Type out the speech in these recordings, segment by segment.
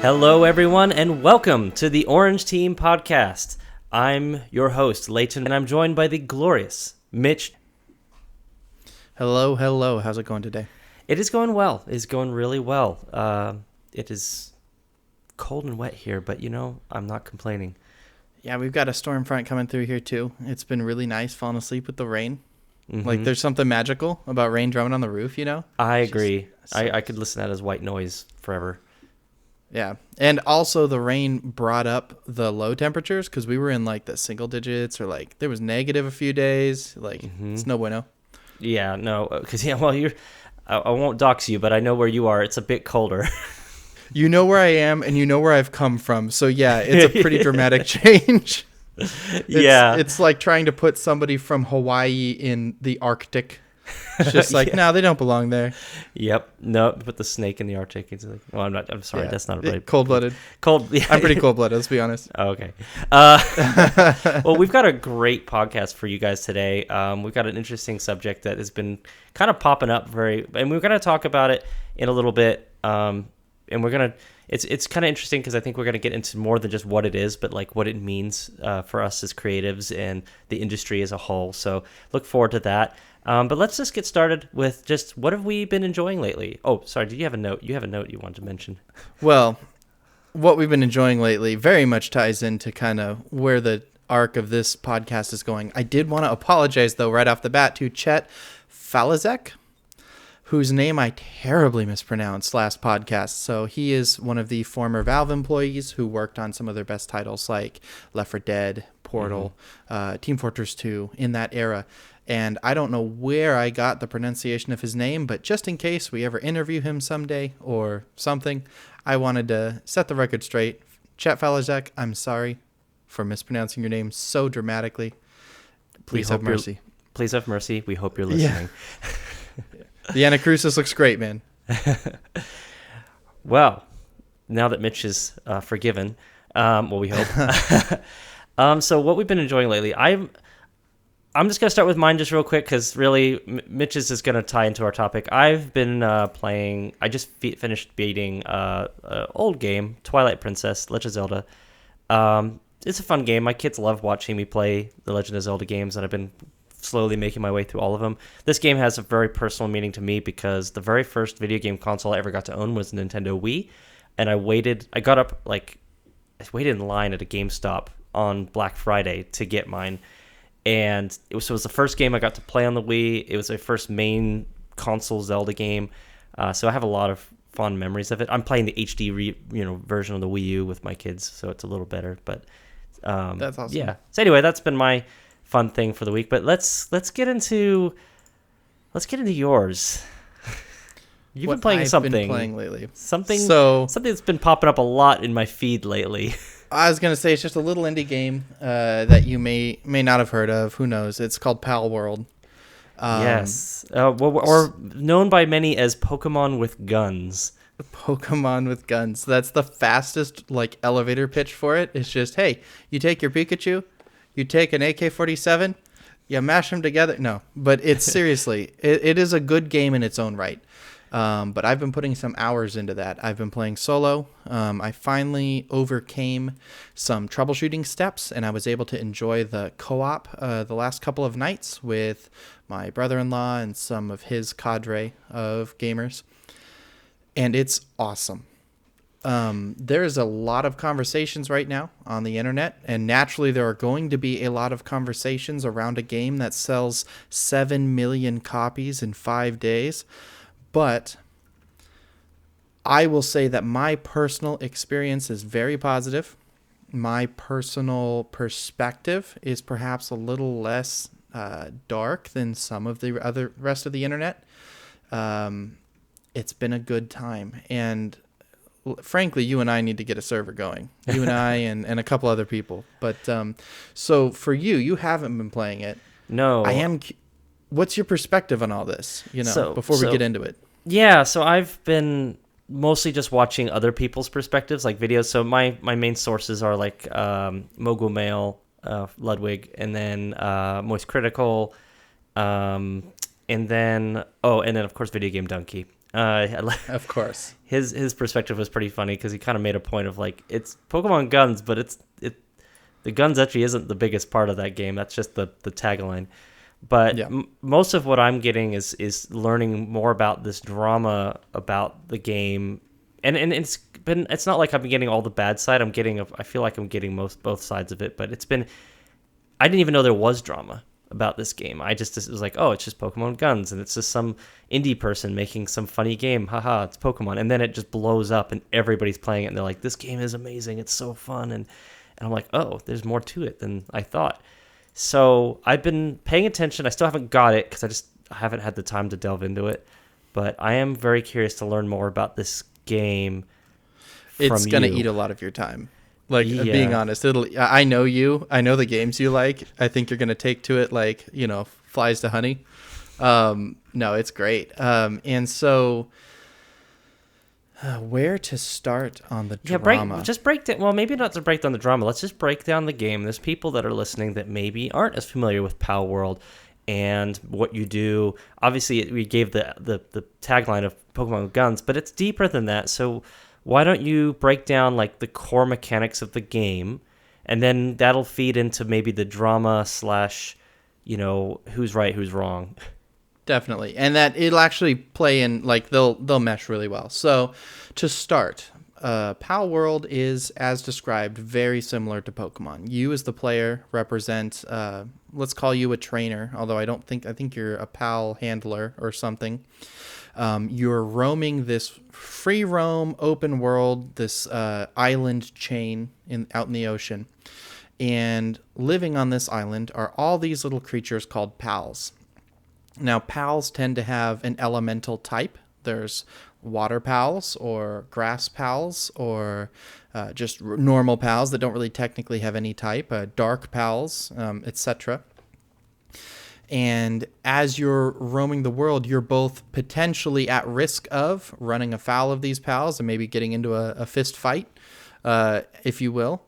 Hello, everyone, and welcome to the Orange Team Podcast. I'm your host, Leighton, and I'm joined by the glorious Mitch. Hello. How's it going today? It is going well. It is going really well. It is cold and wet here, but, I'm not complaining. Yeah, we've got a storm front coming through here, too. It's been really nice falling asleep with the rain. Mm-hmm. Like, there's something magical about rain drumming on the roof, I agree. I could listen to that as white noise forever. Yeah. And also the rain brought up the low temperatures because we were in, the single digits or, there was negative a few days. It's no bueno. Yeah, no, because, I won't dox you, but I know where you are. It's a bit colder. You know where I am, and you know where I've come from. So, yeah, it's a pretty dramatic change. It's like trying to put somebody from Hawaii in the Arctic. It's just no, they don't belong there. Yep. No, put the snake in the Arctic. It's like, I'm sorry. Yeah. That's not right. Cold-blooded. Yeah. I'm pretty cold-blooded, let's be honest. Oh, okay. Well, we've got a great podcast for you guys today. We've got an interesting subject that has been kind of popping up and we're going to talk about it in a little bit. And we're going to, it's kind of interesting because I think we're going to get into more than just what it is, but what it means for us as creatives and the industry as a whole. So look forward to that. But let's just get started with just what have we been enjoying lately? Oh, sorry. Did you have a note? You have a note you wanted to mention. Well, what we've been enjoying lately very much ties into kind of where the arc of this podcast is going. I did want to apologize, though, right off the bat to Chet Falazek, whose name I terribly mispronounced last podcast. So he is one of the former Valve employees who worked on some of their best titles like Left 4 Dead, Portal, Team Fortress 2 in that era. And I don't know where I got the pronunciation of his name, but just in case we ever interview him someday or something, I wanted to set the record straight. Chet Falazek, I'm sorry for mispronouncing your name so dramatically. Please have mercy. Please have mercy. We hope you're listening. Yeah. The Anacrusis looks great, man. Well, now that Mitch is forgiven, we hope. So what we've been enjoying lately, I'm just going to start with mine just real quick because really Mitch's is going to tie into our topic. I've been playing, I just finished beating an old game, Twilight Princess, Legend of Zelda. It's a fun game. My kids love watching me play the Legend of Zelda games, and I've been slowly making my way through all of them. This game has a very personal meaning to me because the very first video game console I ever got to own was Nintendo Wii, and I waited in line at a GameStop on Black Friday to get mine. And it was the first game I got to play on the Wii. It was my first main console Zelda game. So I have a lot of fond memories of it. I'm playing the HD version of the Wii U with my kids, so it's a little better. But that's awesome. Yeah. So anyway, that's been my fun thing for the week. But let's get into yours. You've been playing something. I've been playing lately. Something that's been popping up a lot in my feed lately. I was going to say it's just a little indie game that you may not have heard of. Who knows? It's called Palworld. Yes. Or known by many as Pokemon with Guns. Pokemon with Guns. That's the fastest elevator pitch for it. It's just, hey, you take your Pikachu, you take an AK-47, you mash them together. No, but it's seriously, it is a good game in its own right. But I've been putting some hours into that. I've been playing solo. I finally overcame some troubleshooting steps, and I was able to enjoy the co-op the last couple of nights with my brother-in-law and some of his cadre of gamers. And it's awesome. There's a lot of conversations right now on the internet, and naturally there are going to be a lot of conversations around a game that sells 7 million copies in 5 days. But I will say that my personal experience is very positive. My personal perspective is perhaps a little less dark than some of the rest of the internet. It's been a good time. And frankly, you and I need to get a server going. You and I and a couple other people. But so for you haven't been playing it. No. What's your perspective on all this, before we get into it? Yeah, so I've been mostly just watching other people's perspectives, like videos. So my main sources are Mogul Mail, Ludwig, and then Moist Critical, and then of course Video Game Donkey. Of course. His perspective was pretty funny because he kind of made a point of like it's Pokemon Guns, but the guns actually isn't the biggest part of that game. That's just the tagline. But Yeah. most of what I'm getting is learning more about this drama about the game, and it's not like I'm getting all the bad side. I feel like I'm getting both sides of it. But I didn't even know there was drama about this game. It was like, oh, it's just Pokemon Guns, and it's just some indie person making some funny game. Haha, it's Pokemon, and then it just blows up, and everybody's playing it, and they're like, this game is amazing. It's so fun, and I'm like, oh, there's more to it than I thought. So I've been paying attention. I still haven't got it because I haven't had the time to delve into it. But I am very curious to learn more about this game. It's going to you. eat a lot of your time. Like, Yeah. being honest, I know you. I know the games you like. I think you're going to take to it like, flies to honey. No, it's great. And so... where to start on the drama? Break down. Well, maybe not to break down the drama. Let's just break down the game. There's people that are listening that maybe aren't as familiar with Palworld and what you do. Obviously, we gave the tagline of Pokemon Guns, but it's deeper than that. So why don't you break down like the core mechanics of the game, and then that'll feed into maybe the drama / who's right, who's wrong. Definitely. And that it'll actually play in, like, they'll mesh really well. So to start, Palworld is, as described, very similar to Pokemon. You as the player represent, let's call you a trainer, although I think you're a Pal handler or something. You're roaming this free roam open world, this island chain out in the ocean. And living on this island are all these little creatures called Pals. Now, Pals tend to have an elemental type. There's water Pals or grass Pals or just normal Pals that don't really technically have any type, dark Pals, etc. And as you're roaming the world, you're both potentially at risk of running afoul of these Pals and maybe getting into a fist fight, if you will.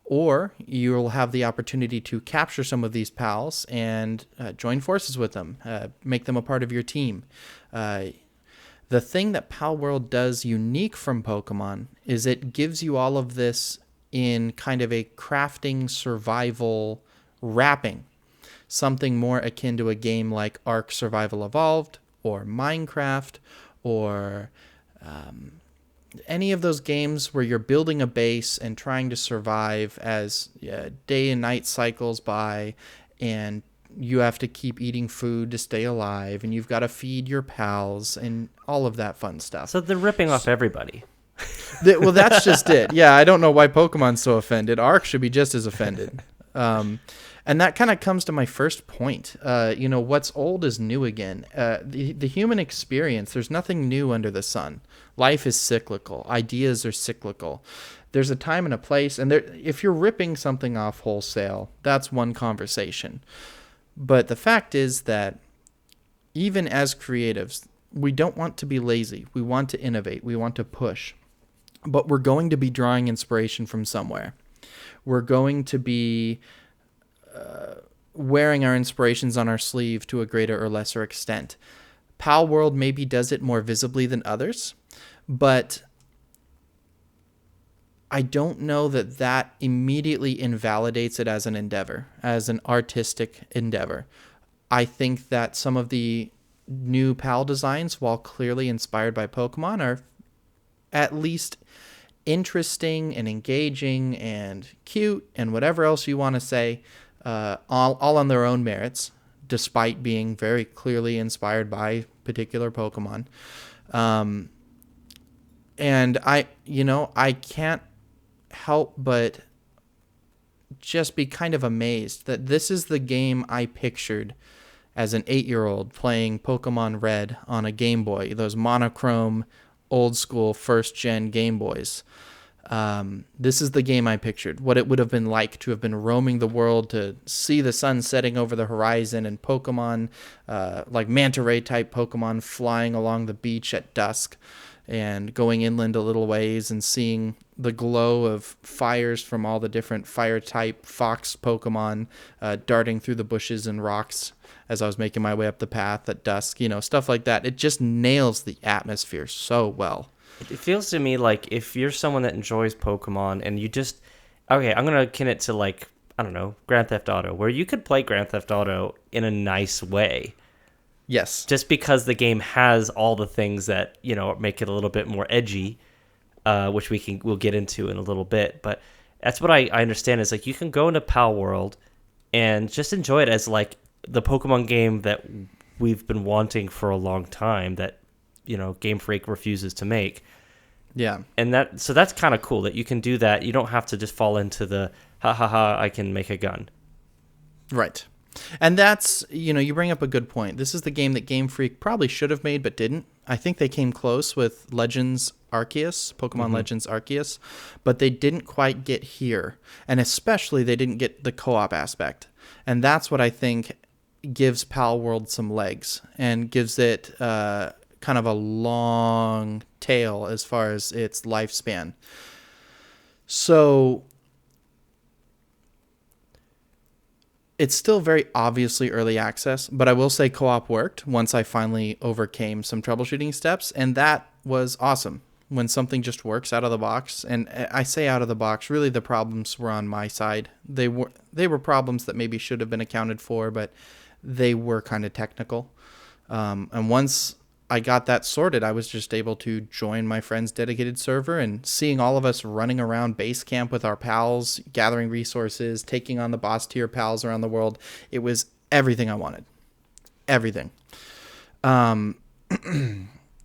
Or you'll have the opportunity to capture some of these Pals and join forces with them, make them a part of your team. The thing that Palworld does unique from Pokemon is it gives you all of this in kind of a crafting survival wrapping. Something more akin to a game like Ark Survival Evolved or Minecraft or... any of those games where you're building a base and trying to survive as day and night cycles by, and you have to keep eating food to stay alive, and you've got to feed your pals and all of that fun stuff. So they're ripping off everybody. Well, that's just it. Yeah, I don't know why Pokemon's so offended. Ark should be just as offended. And that kind of comes to my first point. What's old is new again. The human experience, there's nothing new under the sun. Life is cyclical. Ideas are cyclical. There's a time and a place. And if you're ripping something off wholesale, that's one conversation. But the fact is that even as creatives, we don't want to be lazy. We want to innovate. We want to push. But we're going to be drawing inspiration from somewhere. We're going to be... wearing our inspirations on our sleeve to a greater or lesser extent. Palworld maybe does it more visibly than others, but I don't know that immediately invalidates it as an endeavor, as an artistic endeavor. I think that some of the new PAL designs, while clearly inspired by Pokemon, are at least interesting and engaging and cute and whatever else you want to say, all on their own merits, despite being very clearly inspired by particular Pokemon. And I can't help but just be kind of amazed that this is the game I pictured as an 8-year-old playing Pokemon Red on a Game Boy, those monochrome, old school first-gen Game Boys. This is the game I pictured, what it would have been like to have been roaming the world, to see the sun setting over the horizon and Pokemon, like manta ray type Pokemon flying along the beach at dusk, and going inland a little ways and seeing the glow of fires from all the different fire type fox Pokemon darting through the bushes and rocks as I was making my way up the path at dusk, stuff like that. It just nails the atmosphere so well. It feels to me like if you're someone that enjoys Pokemon and you just, okay, I'm going to akin it to like, I don't know, Grand Theft Auto, where you could play Grand Theft Auto in a nice way. Yes. Just because the game has all the things that, make it a little bit more edgy, which we'll get into in a little bit. But that's what I understand is like you can go into Palworld and just enjoy it as like the Pokemon game that we've been wanting for a long time that, Game Freak refuses to make. Yeah. And that's kind of cool that you can do that. You don't have to just fall into the I can make a gun. Right. And that's, you bring up a good point. This is the game that Game Freak probably should have made but didn't. I think they came close with Legends Arceus, Pokemon Legends Arceus, but they didn't quite get here. And especially they didn't get the co-op aspect. And that's what I think gives Palworld some legs and gives it kind of a long tail as far as its lifespan. So it's still very obviously early access, but I will say co-op worked once I finally overcame some troubleshooting steps, and that was awesome. When something just works out of the box, and I say out of the box, really the problems were on my side. They were problems that maybe should have been accounted for, but they were kind of technical. And once I got that sorted, I was just able to join my friend's dedicated server, and seeing all of us running around base camp with our pals, gathering resources, taking on the boss tier pals around the world. It was everything I wanted. Everything.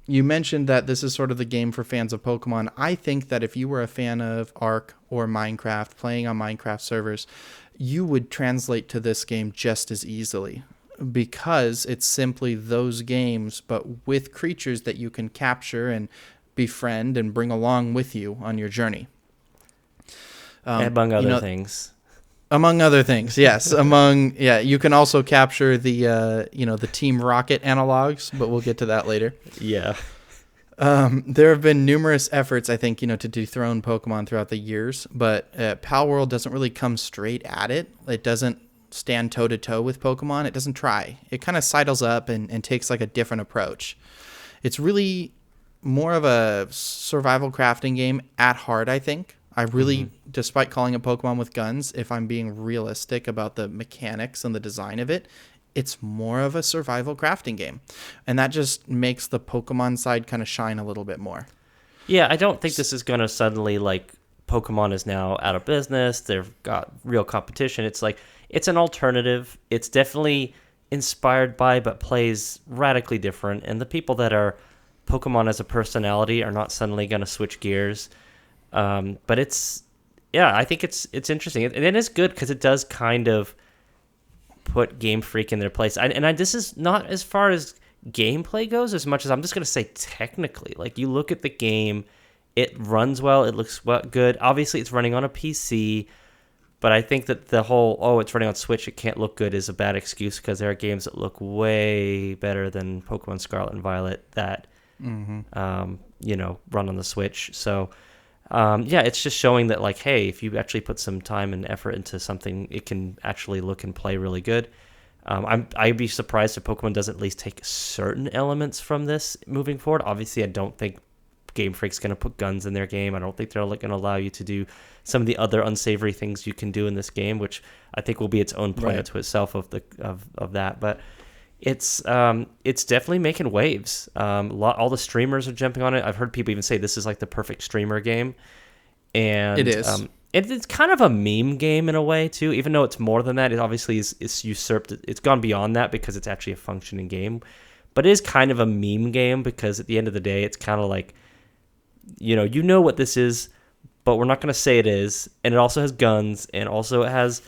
You mentioned that this is sort of the game for fans of Pokemon. I think that if you were a fan of Ark or Minecraft, playing on Minecraft servers, you would translate to this game just as easily, because it's simply those games, but with creatures that you can capture and befriend and bring along with you on your journey. Among other things. Among other things, yes. You can also capture the Team Rocket analogs, but we'll get to that later. Yeah. There have been numerous efforts, I think, to dethrone Pokemon throughout the years, but Palworld doesn't really come straight at it. It doesn't stand toe-to-toe with Pokemon. It doesn't try. It kind of sidles up and takes like a different approach. It's really more of a survival crafting game at heart, I think. I really, despite calling it Pokemon with guns, if I'm being realistic about the mechanics and the design of it, it's more of a survival crafting game. And that just makes the Pokemon side kind of shine a little bit more. Yeah, I don't think this is going to suddenly, like, Pokemon is now out of business. They've got real competition. It's like, it's an alternative. It's definitely inspired by, but plays radically different. And the people that are Pokemon as a personality are not suddenly going to switch gears. But I think it's interesting. And it is good because it does kind of put Game Freak in their place. This is not as far as gameplay goes as much as I'm just going to say technically. Like, you look at the game, it runs well, it looks good. Obviously, it's running on a PC, but I think that the whole, it's running on Switch, it can't look good is a bad excuse, because there are games that look way better than Pokemon Scarlet and Violet that, run on the Switch. So, it's just showing that, like, hey, if you actually put some time and effort into something, it can actually look and play really good. I'd be surprised if Pokemon doesn't at least take certain elements from this moving forward. Obviously, I don't think Game Freak's going to put guns in their game. I don't think they're going to allow you to do some of the other unsavory things you can do in this game, which I think will be its own point unto itself of that. But it's definitely making waves. All the streamers are jumping on it. I've heard people even say this is like the perfect streamer game, and it is. It's kind of a meme game in a way too, even though it's more than that. It obviously is usurped. It's gone beyond that because it's actually a functioning game, but it is kind of a meme game because at the end of the day, it's kind of like, you know what this is, but we're not going to say it is. And it also has guns, and also it has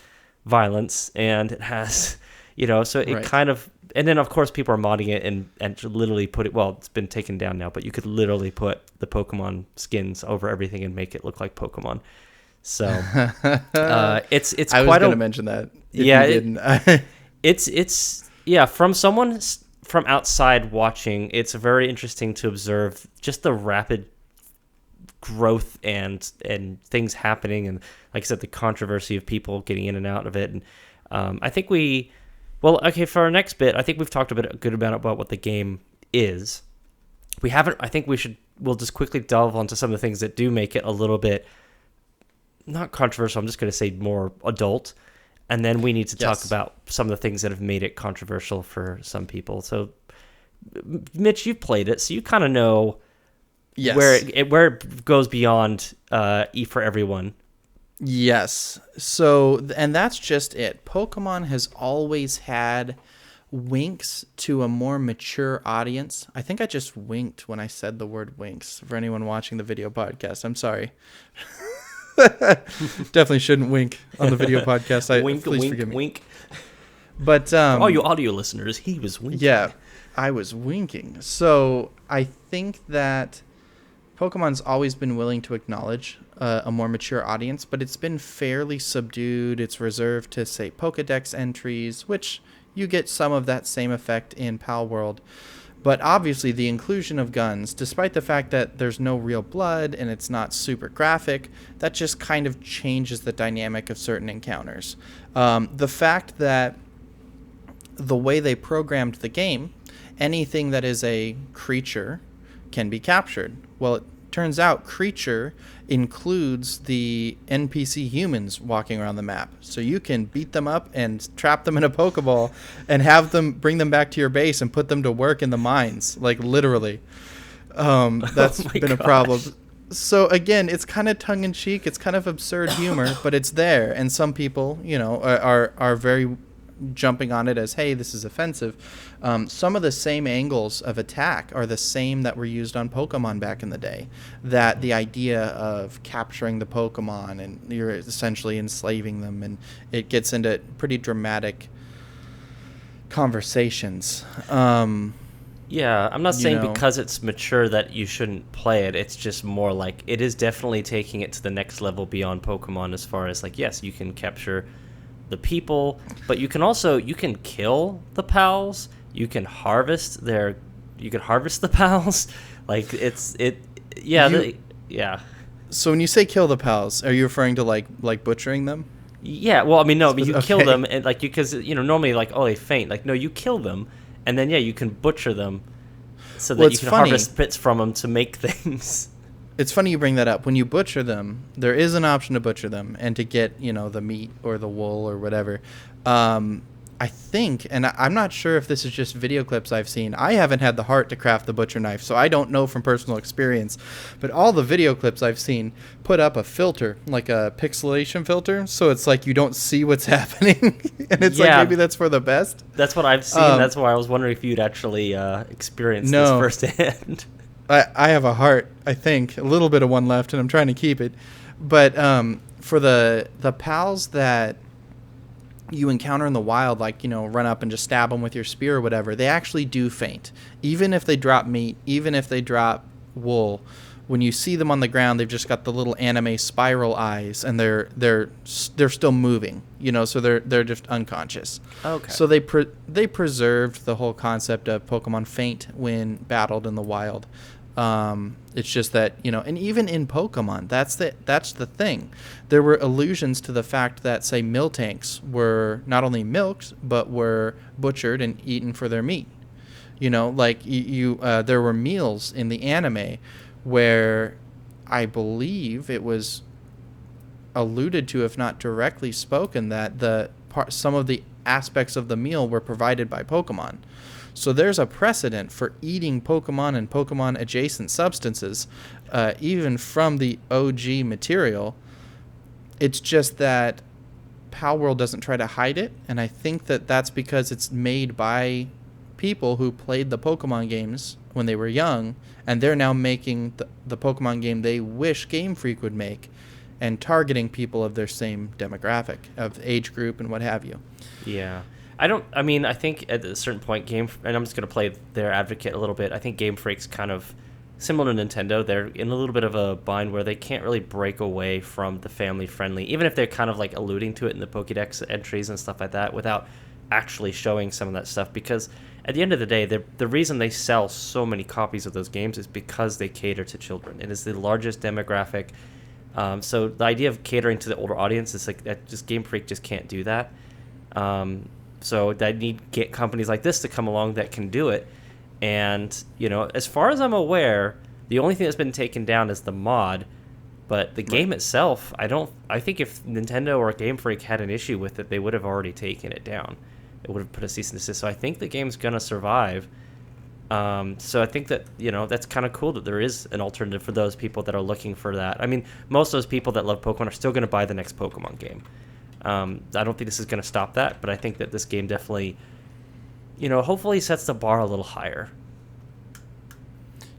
violence, and it has, so it kind of, and then of course people are modding it and literally put it, well, it's been taken down now, but you could literally put the Pokemon skins over everything and make it look like Pokemon. So it's I was quite going to mention that. If you didn't. It's from someone from outside watching, it's very interesting to observe just the rapid growth and things happening, and like I said, the controversy of people getting in and out of it. And I think for our next bit, I think we've talked a good amount about what the game is. We haven't. I think we'll just quickly delve onto some of the things that do make it a little bit not controversial. I'm just going to say more adult. And then we need to talk about some of the things that have made it controversial for some people. So, Mitch, you've played it, so you kind of know where it goes beyond E for everyone. Yes. So, and that's just it. Pokemon has always had winks to a more mature audience. I think I just winked when I said the word winks. For anyone watching the video podcast, I'm sorry. Definitely shouldn't wink on the video podcast. Please forgive me. Wink. But for all you audio listeners, he was winking. Yeah, I was winking. So I think that Pokemon's always been willing to acknowledge a more mature audience, but it's been fairly subdued. It's reserved to, say, Pokedex entries, which you get some of that same effect in Palworld. But obviously the inclusion of guns, despite the fact that there's no real blood and it's not super graphic, that just kind of changes the dynamic of certain encounters. The fact that the way they programmed the game, anything that is a creature can be captured. Well, it turns out creature includes the NPC humans walking around the map. So you can beat them up and trap them in a Pokeball and have them bring them back to your base and put them to work in the mines, like literally. That's been a problem. So again, it's kind of tongue-in-cheek. It's kind of absurd humor, but it's there. And some people, are very jumping on it as, hey, this is offensive. Some of the same angles of attack are the same that were used on Pokemon back in the day. That the idea of capturing the Pokemon and you're essentially enslaving them, and it gets into pretty dramatic conversations. Yeah, I'm not saying because it's mature that you shouldn't play it. It's just more like it is definitely taking it to the next level beyond Pokemon as far as like, yes, you can capture the people, but you can kill the pals. You can harvest the pals. Like yeah. So when you say kill the pals, are you referring to like butchering them? Yeah, well, I mean, no, but you kill them, and like because normally like, oh, they faint. Like, no, you kill them, and then you can butcher them, so that you can harvest bits from them to make things. It's funny you bring that up. When you butcher them, there is an option to butcher them and to get the meat or the wool or whatever. I think, and I'm not sure if this is just video clips I've seen. I haven't had the heart to craft the butcher knife, so I don't know from personal experience. But all the video clips I've seen put up a filter, like a pixelation filter, so it's like you don't see what's happening. And it's like maybe that's for the best. That's what I've seen. That's why I was wondering if you'd actually experienced this firsthand. I have a heart, I think. A little bit of one left, and I'm trying to keep it. But for the pals that you encounter in the wild, like, run up and just stab them with your spear or whatever, they actually do faint. Even if they drop meat, even if they drop wool, when you see them on the ground, they've just got the little anime spiral eyes, and they're still moving, so they're just unconscious. Okay. So they preserved the whole concept of Pokemon faint when battled in the wild. It's just that, and even in Pokemon, that's the thing. There were allusions to the fact that, say, Miltanks were not only milked, but were butchered and eaten for their meat. There were meals in the anime where I believe it was alluded to, if not directly spoken, that some of the aspects of the meal were provided by Pokemon. So there's a precedent for eating Pokemon and Pokemon adjacent substances, even from the OG material. It's just that Palworld doesn't try to hide it, and I think that that's because it's made by people who played the Pokemon games when they were young, and they're now making the Pokemon game they wish Game Freak would make, and targeting people of their same demographic, of age group and what have you. Yeah. I think at a certain point, and I'm just going to play their advocate a little bit, I think Game Freak's kind of similar to Nintendo. They're in a little bit of a bind where they can't really break away from the family-friendly, even if they're kind of like alluding to it in the Pokédex entries and stuff like that, without actually showing some of that stuff, because at the end of the day, the reason they sell so many copies of those games is because they cater to children. It is the largest demographic. So the idea of catering to the older audience is like that. Just Game Freak just can't do that. So I need companies like this to come along that can do it. And as far as I'm aware, the only thing that's been taken down is the mod. But the game itself, I think if Nintendo or Game Freak had an issue with it, they would have already taken it down. It would have put a cease and desist. So I think the game's gonna survive. So I think that that's kind of cool that there is an alternative for those people that are looking for that. I mean, most of those people that love Pokemon are still gonna buy the next Pokemon game. I don't think this is gonna stop that, but I think that this game definitely, hopefully sets the bar a little higher.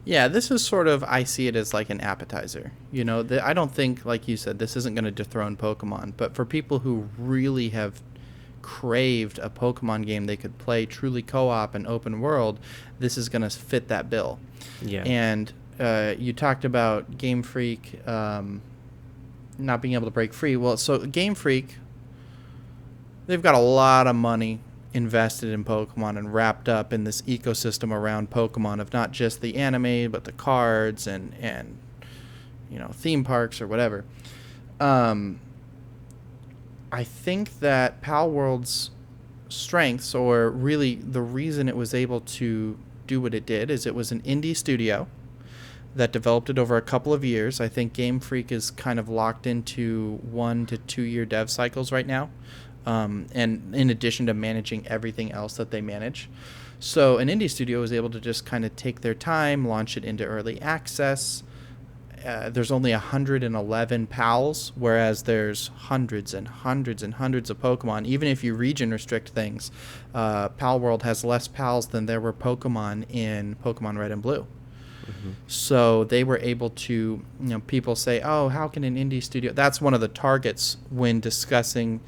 Yeah, this is sort of, I see it as like an appetizer. I don't think, like you said, this isn't going to dethrone Pokemon. But for people who really have craved a Pokemon game they could play truly co-op and open world, this is going to fit that bill. Yeah. And you talked about Game Freak not being able to break free. Well, so Game Freak, they've got a lot of money invested in Pokemon and wrapped up in this ecosystem around Pokemon of not just the anime but the cards and theme parks or whatever. I think that Palworld's strengths, or really the reason it was able to do what it did, is it was an indie studio that developed it over a couple of years. I think Game Freak is kind of locked into 1 to 2 year dev cycles right now. And in addition to managing everything else that they manage. So an indie studio was able to just kind of take their time, launch it into early access. There's only 111 PALs, whereas there's hundreds and hundreds and hundreds of Pokemon. Even if you region restrict things, Palworld has less PALs than there were Pokemon in Pokemon Red and Blue. Mm-hmm. So they were able to, people say, oh, how can an indie studio... That's one of the targets when discussing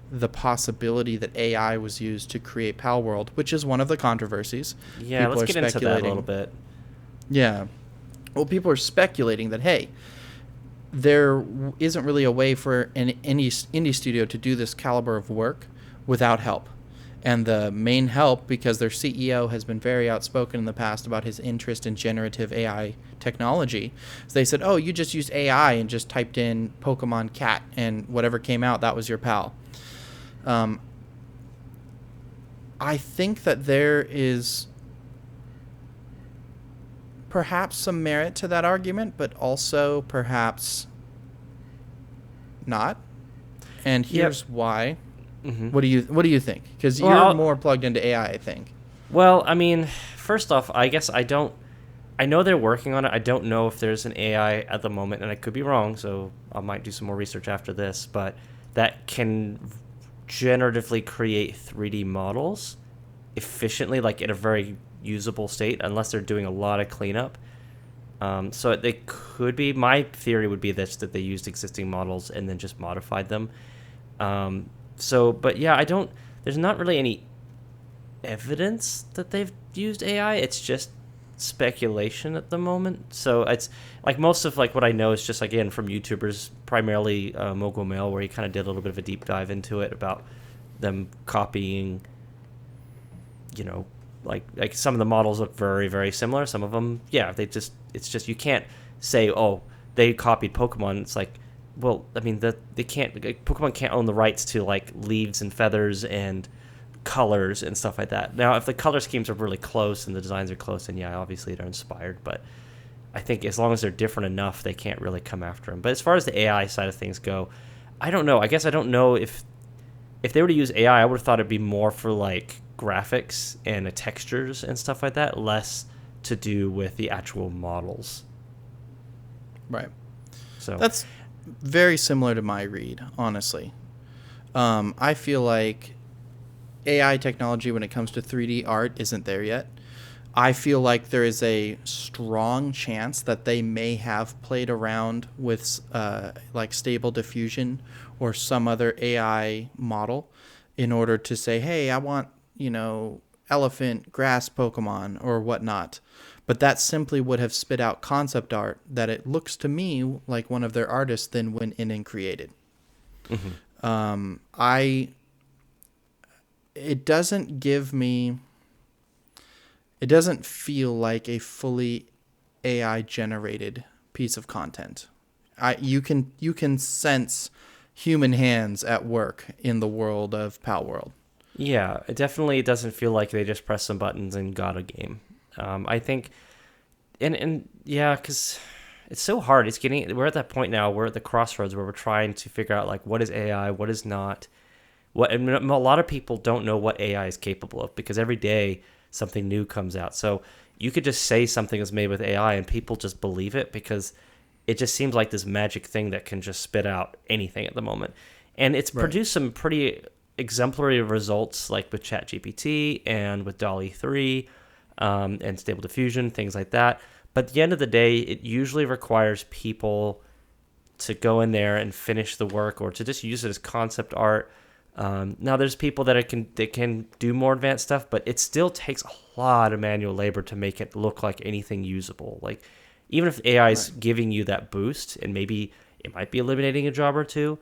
the possibility that AI was used to create Palworld, which is one of the controversies. Yeah, let's get into that a little bit. Yeah. Well, people are speculating that, hey, there isn't really a way for an indie studio to do this caliber of work without help. And the main help, because their CEO has been very outspoken in the past about his interest in generative AI technology, so they said, oh, you just used AI and just typed in Pokemon cat, and whatever came out, that was your pal. I think that there is perhaps some merit to that argument, but also perhaps not. And here's why. Mm-hmm. What do you think? Because you're more plugged into AI, I think. Well, I mean, first off, I guess I know they're working on it. I don't know if there's an AI at the moment, and I could be wrong, so I might do some more research after this, but that can generatively create 3D models efficiently, like in a very usable state, unless they're doing a lot of cleanup. So they could be. My theory would be that they used existing models and then just modified them. But yeah, there's not really any evidence that they've used AI. It's just speculation at the moment. So it's like most of what I know is just again from YouTubers, primarily Mogul Mail, where he kind of did a little bit of a deep dive into it about them copying. Like some of the models look very, very similar. Some of them, yeah, it's just you can't say, oh, they copied Pokemon. It's like, well, I mean, Pokemon can't own the rights to leaves and feathers and colors and stuff like that. Now, if the color schemes are really close and the designs are close, then yeah, obviously they're inspired. But I think as long as they're different enough, they can't really come after them. But as far as the AI side of things go, I don't know. I guess I don't know if they were to use AI, I would have thought it'd be more for graphics and the textures and stuff like that, less to do with the actual models. Right. So that's very similar to my read, honestly. I feel like AI technology when it comes to 3D art isn't there yet. I feel like there is a strong chance that they may have played around with Stable Diffusion or some other AI model in order to say, hey, I want, elephant, grass Pokemon or whatnot. But that simply would have spit out concept art that it looks to me like one of their artists then went in and created. Mm-hmm. it doesn't give me, it doesn't feel like a fully AI generated piece of content. You can sense human hands at work in the world of Palworld. Yeah, it definitely doesn't feel like they just pressed some buttons and got a game. I think, and yeah, because it's so hard. We're at that point now. We're at the crossroads where we're trying to figure out like what is AI, what is not. And a lot of people don't know what AI is capable of because every day something new comes out. So you could just say something is made with AI and people just believe it because it just seems like this magic thing that can just spit out anything at the moment. And it's produced some pretty exemplary results like with ChatGPT and with DALL-E 3 and Stable Diffusion, things like that. But at the end of the day, it usually requires people to go in there and finish the work or to just use it as concept art. Now there's people that can do more advanced stuff, but it still takes a lot of manual labor to make it look like anything usable. Like even if AI is giving you that boost and maybe it might be eliminating a job or two,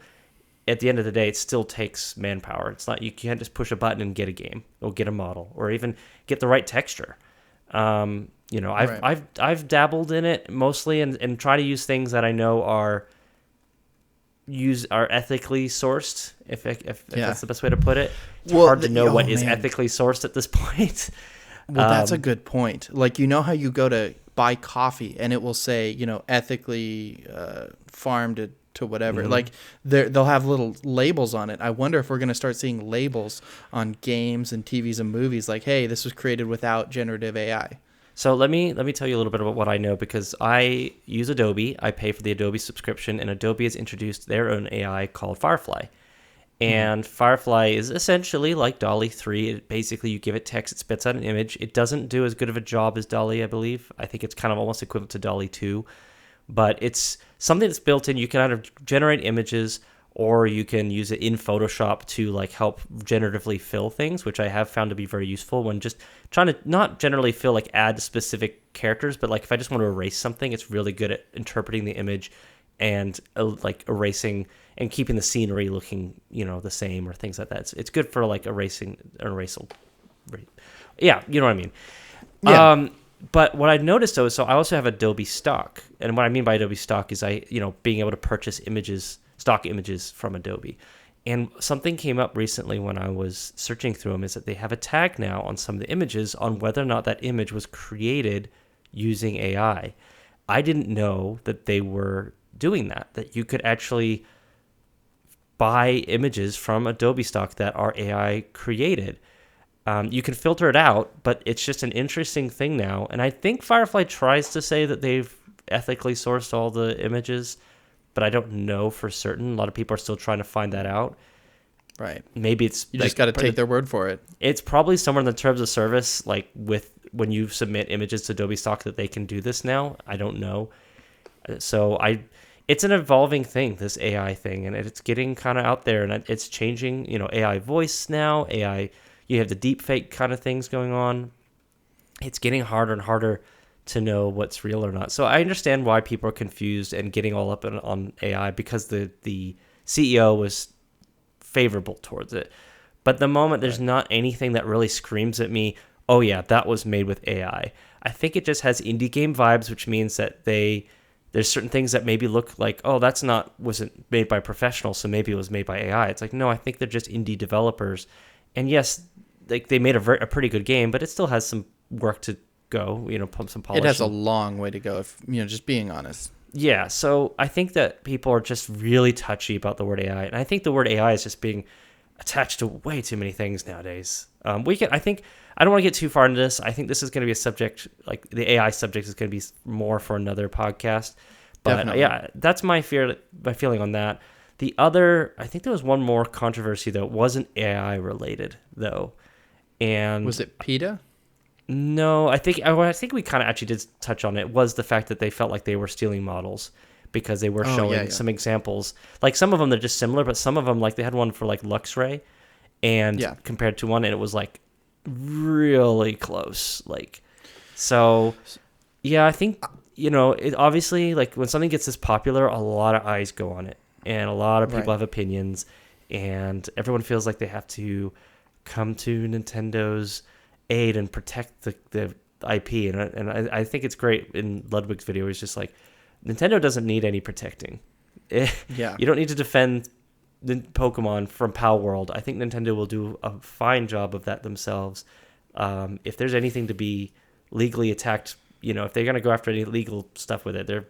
at the end of the day, it still takes manpower. It's not, you can't just push a button and get a game or get a model or even get the right texture. I've dabbled in it mostly and try to use things that I know are ethically sourced, if that's the best way to put it. It's hard to know what is ethically sourced at this point. Well, that's a good point. Like, you know how you go to buy coffee and it will say, ethically farmed to whatever. Mm-hmm. Like they'll have little labels on it. I wonder if we're going to start seeing labels on games and TVs and movies like, hey, this was created without generative AI. So let me tell you a little bit about what I know because I use Adobe. I pay for the Adobe subscription, and Adobe has introduced their own AI called Firefly. And Firefly is essentially like DALL-E 3. Basically, you give it text, it spits out an image. It doesn't do as good of a job as DALL-E, I believe. I think it's kind of almost equivalent to DALL-E 2. But it's something that's built in. You can either generate images or you can use it in Photoshop to like help generatively fill things, which I have found to be very useful when just trying to not generally fill, like add specific characters, but like if I just want to erase something, it's really good at interpreting the image and like erasing and keeping the scenery looking, the same or things like that. It's good for like erasal. Yeah, you know what I mean? Yeah. But what I noticed though, so I also have Adobe Stock. And what I mean by Adobe Stock is being able to purchase stock images from Adobe. And something came up recently when I was searching through them is that they have a tag now on some of the images on whether or not that image was created using AI. I didn't know that they were doing that you could actually buy images from Adobe Stock that are AI created. You can filter it out, but it's just an interesting thing now. And I think Firefly tries to say that they've ethically sourced all the images, but I don't know for certain. A lot of people are still trying to find that out. Right. Maybe it's you just got to take their word for it. It's probably somewhere in the terms of service, like with when you submit images to Adobe Stock, that they can do this now. I don't know. So it's an evolving thing, this AI thing, and it's getting kind of out there, and it's changing. AI voice now, AI. You have the deep fake kind of things going on. It's getting harder and harder to know what's real or not. So I understand why people are confused and getting all up on AI because the CEO was favorable towards it. But the moment there's not anything that really screams at me, oh yeah, that was made with AI. I think it just has indie game vibes, which means that there's certain things that maybe look like, oh, wasn't made by professionals, so maybe it was made by AI. It's like, no, I think they're just indie developers. And yes, like they made a pretty good game, but it still has some work to go, pump some polish. It has a long way to go, if just being honest. Yeah, so I think that people are just really touchy about the word AI, and I think the word AI is just being attached to way too many things nowadays. I don't want to get too far into this. I think this is going to be a subject, like the AI subject is going to be more for another podcast. But definitely. Yeah, that's my feeling on that. The other, I think there was one more controversy that wasn't AI related though, and was it PETA? No, I think we kind of actually did touch on it. Was the fact that they felt like they were stealing models because they were showing some examples. Like some of them they're just similar, but some of them, like they had one for like Luxray, and compared to one, and it was like really close. Like, so yeah, I think it obviously, like when something gets this popular, a lot of eyes go on it. And a lot of people have opinions, and everyone feels like they have to come to Nintendo's aid and protect the IP. And I think it's great in Ludwig's video. He's just like, Nintendo doesn't need any protecting. Yeah. You don't need to defend the Pokemon from Palworld. I think Nintendo will do a fine job of that themselves. If there's anything to be legally attacked, if they're going to go after any legal stuff with it, they're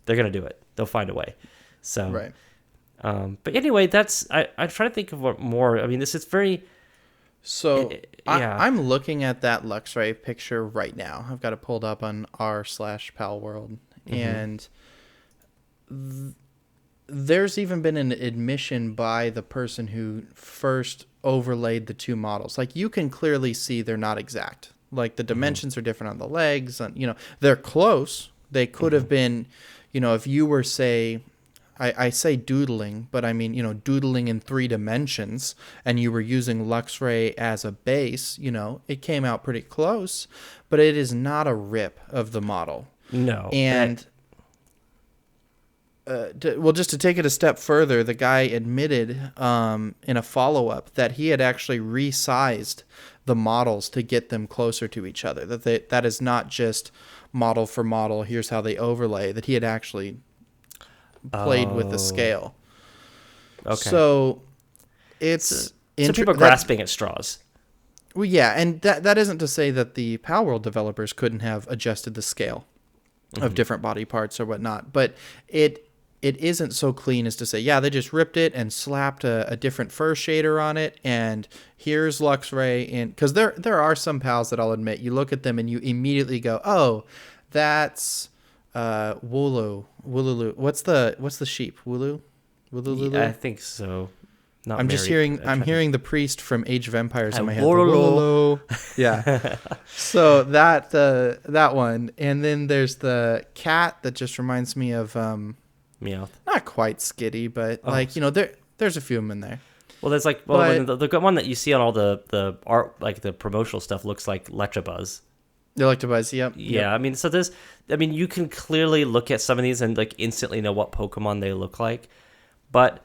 going to do it. They'll find a way. So, Right. But anyway, I'm trying to think of what more. I mean, this is very. So Yeah. I'm looking at that Luxray picture right now. I've got it pulled up on r/Palworld, and there's even been an admission by the person who first overlaid the two models. Like, you can clearly see they're not exact. Like, the dimensions are different on the legs, and they're close. They could have been, if you were, say, I say doodling, but I mean, doodling in 3 dimensions, and you were using Luxray as a base, it came out pretty close, but it is not a rip of the model. No. And just to take it a step further, the guy admitted in a follow-up that he had actually resized the models to get them closer to each other. That is not just model for model, here's how they overlay, that he had actually played with the scale. Okay. So it's so people are grasping at straws. Well, yeah, and that isn't to say that the Palworld developers couldn't have adjusted the scale of different body parts or whatnot, but it isn't so clean as to say, yeah, they just ripped it and slapped a different fur shader on it, and here's Luxray. And because there are some pals that I'll admit, you look at them and you immediately go, oh, that's Wooloo. What's the sheep? Wooloo? Yeah, I think so. Not I'm just Mary, hearing. I'm hearing the priest from Age of Empires in my head. Wooloo. Yeah. So that one, and then there's the cat that just reminds me of Meowth. not quite Skitty, but there's a few of them in there. Well, there's the one that you see on all the art, like the promotional stuff, looks like Electabuzz. Electabuzz, yep. Yeah, I mean, you can clearly look at some of these and instantly know what Pokemon they look like, but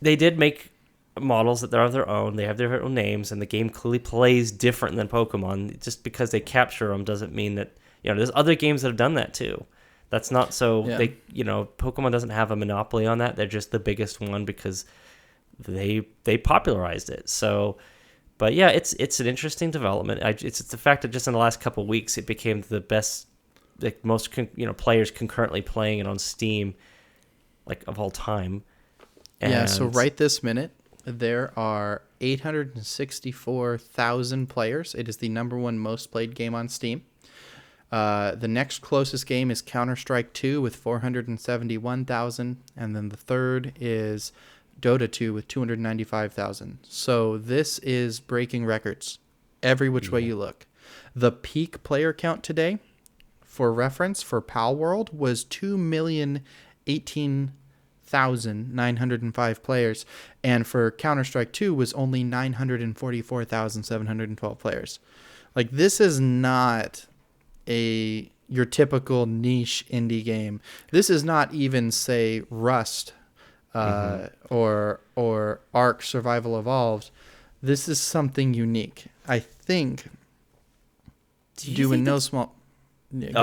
they did make models that are their own. They have their own names, and the game clearly plays different than Pokemon. Just because they capture them doesn't mean that there's other games that have done that too. That's not so. Yeah. Pokemon doesn't have a monopoly on that. They're just the biggest one because they popularized it. So, but yeah, it's an interesting development. It's the fact that just in the last couple of weeks it became the best, most players concurrently playing it on Steam, of all time. Yeah. So right this minute, there are 864,000 players. It is the #1 most played game on Steam. The next closest game is Counter-Strike 2 with 471,000, and then the third is Dota 2 with 295,000. So this is breaking records every which way you look. The peak player count today, for reference, for Palworld was 2,018,905 players, and for Counter-Strike 2 was only 944,712 players. This is not your typical niche indie game. This is not even, say, Rust or Ark Survival Evolved. This is something unique. I think Go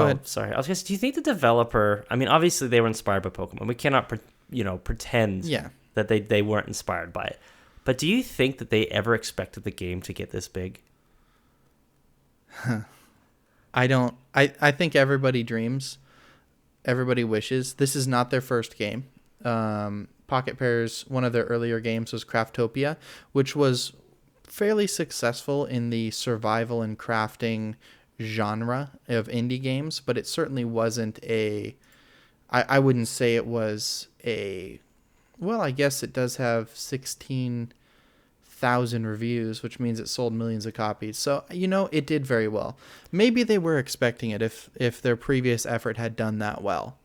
ahead. Sorry. I was going to say, do you think the developer, I mean, obviously they were inspired by Pokemon. We cannot pretend that they weren't inspired by it. But do you think that they ever expected the game to get this big? I don't. I think everybody dreams. Everybody wishes. This is not their first game. Pocket Pair's, one of their earlier games was Craftopia, which was fairly successful in the survival and crafting genre of indie games, but it certainly wasn't I wouldn't say it was well, I guess it does have 16,000 reviews, which means it sold millions of copies. So, it did very well. Maybe they were expecting it if their previous effort had done that well.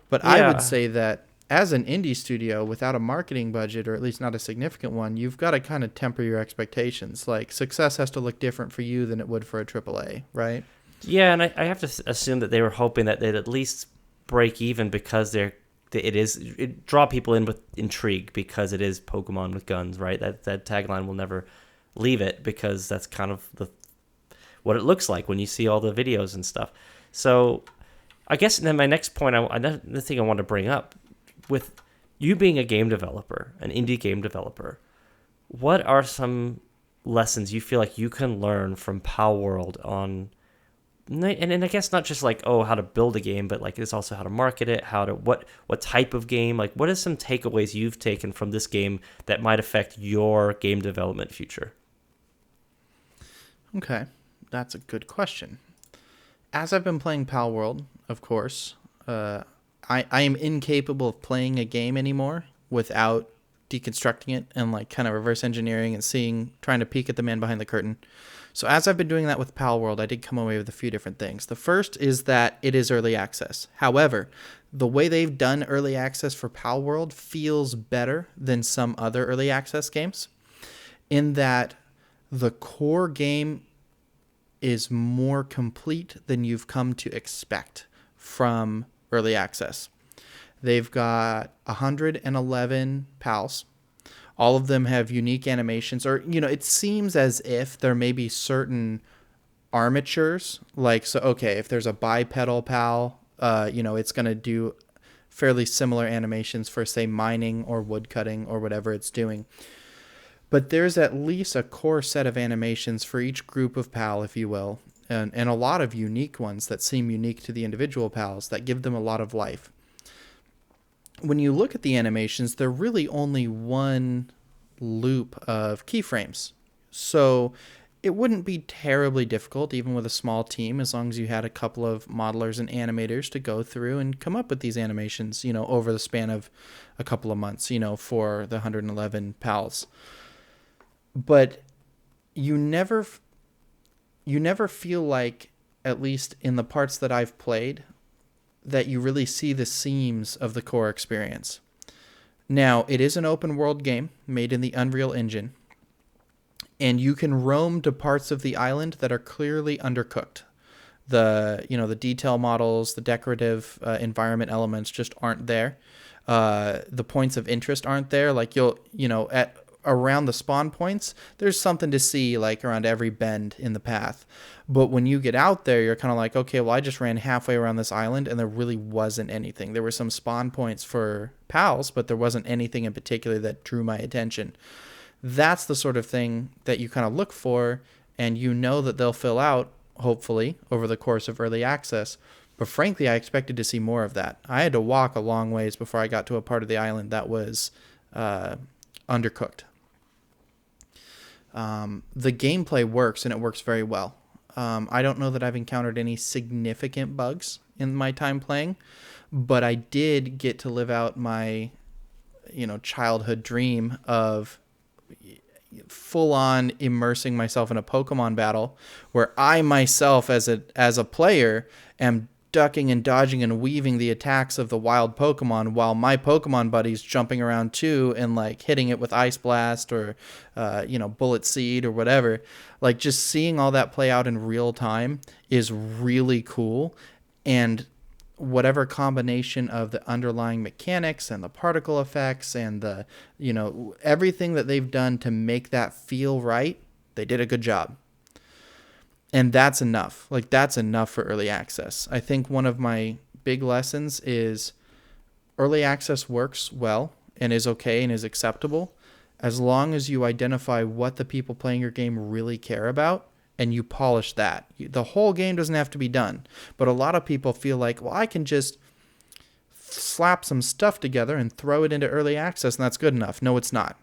But yeah. I would say that as an indie studio without a marketing budget, or at least not a significant one, you've got to kind of temper your expectations. Success has to look different for you than it would for a AAA, right? Yeah, and I have to assume that they were hoping that they'd at least break even because it draw people in with intrigue because it is Pokemon with guns, right? That tagline will never leave it because that's kind of what it looks like when you see all the videos and stuff. So I guess then my next point, another thing I want to bring up, with you being a game developer, an indie game developer, what are some lessons you feel like you can learn from Palworld on, and I guess not just like, oh, how to build a game, but like it's also how to market it, what type of game, like what are some takeaways you've taken from this game that might affect your game development future? Okay, that's a good question. As I've been playing Palworld, of course, I am incapable of playing a game anymore without deconstructing it and like kind of reverse engineering and trying to peek at the man behind the curtain. So as I've been doing that with Palworld, I did come away with a few different things. The first is that it is early access. However, the way they've done early access for Palworld feels better than some other early access games, in that the core game is more complete than you've come to expect from early access. They've got 111 pals. All of them have unique animations, or, it seems as if there may be certain armatures. Like, so, okay, if there's a bipedal pal, it's going to do fairly similar animations for, say, mining or woodcutting or whatever it's doing. But there's at least a core set of animations for each group of pal, if you will, and a lot of unique ones that seem unique to the individual pals that give them a lot of life. When you look at the animations, they're really only one loop of keyframes. So it wouldn't be terribly difficult, even with a small team, as long as you had a couple of modelers and animators to go through and come up with these animations, over the span of a couple of months, for the 111 pals. But you never feel like, at least in the parts that I've played, that you really see the seams of the core experience. Now, it is an open world game made in the Unreal Engine, and you can roam to parts of the island that are clearly undercooked. The detail models, the decorative environment elements just aren't there. The points of interest aren't there. Like at around the spawn points, there's something to see like around every bend in the path. But when you get out there, you're kind of like, okay, well, I just ran halfway around this island and there really wasn't anything. There were some spawn points for pals, but there wasn't anything in particular that drew my attention. That's the sort of thing that you kind of look for, and that they'll fill out, hopefully, over the course of early access. But frankly, I expected to see more of that. I had to walk a long ways before I got to a part of the island that was undercooked. The gameplay works, and it works very well. I don't know that I've encountered any significant bugs in my time playing, but I did get to live out my, childhood dream of full on immersing myself in a Pokemon battle where I myself as a player am ducking and dodging and weaving the attacks of the wild Pokemon while my Pokemon buddy's jumping around too and like hitting it with Ice Blast or Bullet Seed or whatever. Like, just seeing all that play out in real time is really cool. And whatever combination of the underlying mechanics and the particle effects and the everything that they've done to make that feel right, they did a good job. And that's enough. Like, that's enough for early access. I think one of my big lessons is early access works well and is okay and is acceptable as long as you identify what the people playing your game really care about and you polish that. The whole game doesn't have to be done. But a lot of people feel like, well, I can just slap some stuff together and throw it into early access and that's good enough. No, it's not.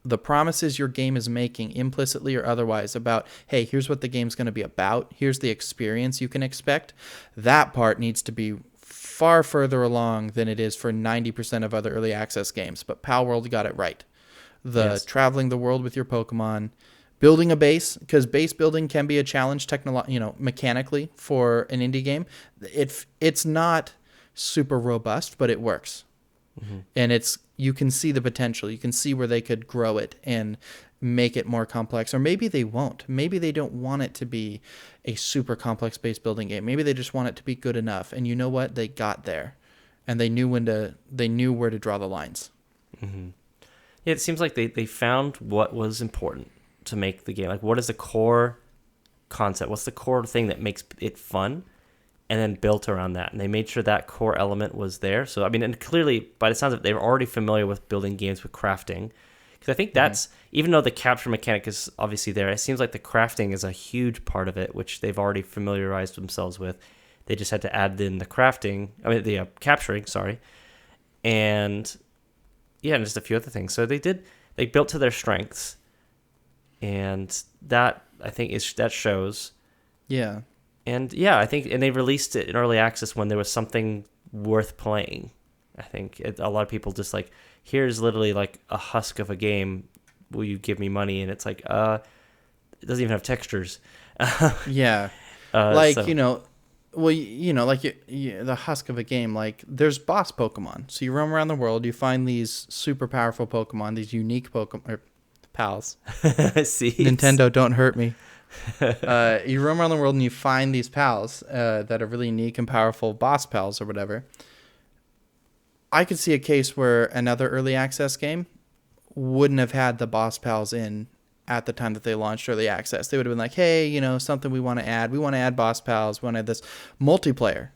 The promises your game is making, implicitly or otherwise, about, hey, here's what the game's going to be about, here's the experience you can expect, that part needs to be far further along than it is for 90% of other early access games. But Palworld got it right. Yes. Traveling the world with your Pokemon, building a base, because base building can be a challenge mechanically for an indie game. It's not super robust, but it works. Mm-hmm. And you can see the potential. You can see where they could grow it and make it more complex. Or maybe they won't. Maybe they don't want it to be a super complex base building game. Maybe they just want it to be good enough. And you know what? They got there. And they knew where to draw the lines. Mm-hmm. Yeah, it seems like they found what was important. to make the game? Like, what is the core concept? What's the core thing that makes it fun? And then built around that. And they made sure that core element was there. So, I mean, and clearly, by the sounds of it, they were already familiar with building games with crafting. Because I think that's, even though the capture mechanic is obviously there, it seems like the crafting is a huge part of it, which they've already familiarized themselves with. They just had to add in the crafting, the capturing, sorry. And, yeah, and just a few other things. So they built to their strengths. And that, I think, that shows. Yeah. And yeah, I think, and they released it in early access when there was something worth playing. I think a lot of people just like, here's literally like a husk of a game. Will you give me money? And it's like, it doesn't even have textures. Yeah. Like, So, like the husk of a game, like there's boss Pokemon. So you roam around the world, you find these super powerful Pokemon, these unique Pokemon, or pals. see, Nintendo, don't hurt me. You roam around the world and you find these pals that are really unique and powerful boss pals or whatever. I could see a case where another early access game wouldn't have had the boss pals in at the time that they launched early access. They would have been like, hey, something we want to add. We want to add boss pals. We want to add this multiplayer.